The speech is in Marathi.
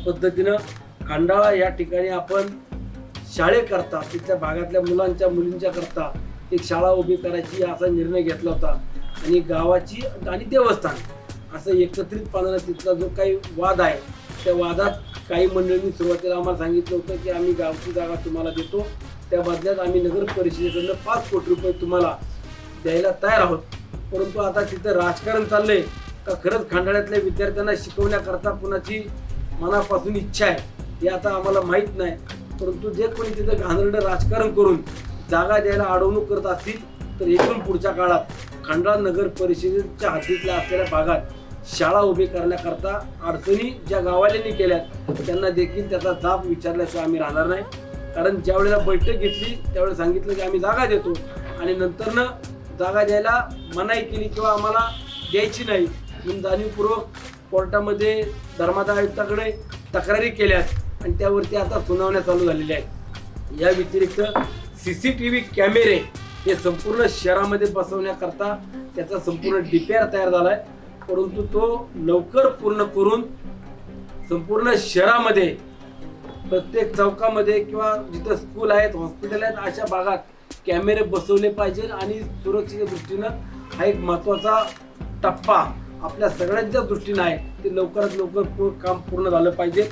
पद्धतीनं खंडाळा या ठिकाणी आपण शाळेकरता तिथल्या भागातल्या मुलांच्या मुलींच्या करता एक शाळा उभी करायची असा निर्णय घेतला होता आणि गावाची आणि देवस्थान असं एकत्रितपणानं तिथला जो काही वाद आहे त्या वादात काही मंडळींनी सुरुवातीला आम्हाला सांगितलं होतं की आम्ही गावची जागा तुम्हाला देतो, त्या बदल्यात आम्ही नगर परिषदेकडनं 5 कोटी रुपये तुम्हाला द्यायला तयार आहोत. परंतु आता तिथं राजकारण चाललंय का खरंच खंडाळ्यातल्या विद्यार्थ्यांना शिकवण्याकरता कुणाची मनापासून इच्छा आहे हे आता आम्हाला माहीत नाही. परंतु जे कोणी तिथं घाणेरडं राजकारण करून जागा द्यायला अडवणूक करत असतील तर इथून पुढच्या काळात खंडाळा नगर परिषदेच्या हद्दीतल्या असलेल्या भागात शाळा उभी करण्याकरता अडचणी ज्या गाववाल्यांनी केल्यात त्यांना देखील त्याचा जाब विचारल्याशिवाय आम्ही राहणार नाही. कारण ज्या वेळेला बैठक घेतली त्यावेळेला सांगितलं की आम्ही जागा देतो आणि नंतरनं जागा द्यायला मनाई केली किंवा आम्हाला द्यायची नाही म्हणून जाणीवपूर्वक कोर्टामध्ये धर्मादाय आयुक्ताकडे तक्रारी केल्यात आणि त्यावरती आता सुनावण्या चालू झालेल्या आहेत. या व्यतिरिक्त CCTV कॅमेरे हे संपूर्ण शहरामध्ये बसवण्याकरता त्याचा संपूर्ण DPR तयार झालाय. परंतु तो लवकर पूर्ण करून संपूर्ण शहरामध्ये प्रत्येक चौकामध्ये किंवा जिथं स्कूल आहेत हॉस्पिटल आहेत अशा भागात कॅमेरे बसवले पाहिजे आणि सुरक्षेच्या दृष्टीनं हा एक महत्त्वाचा टप्पा आपल्या सगळ्यांच्या दृष्टीनं आहे. ते लवकरात लवकर काम पूर्ण झालं पाहिजे.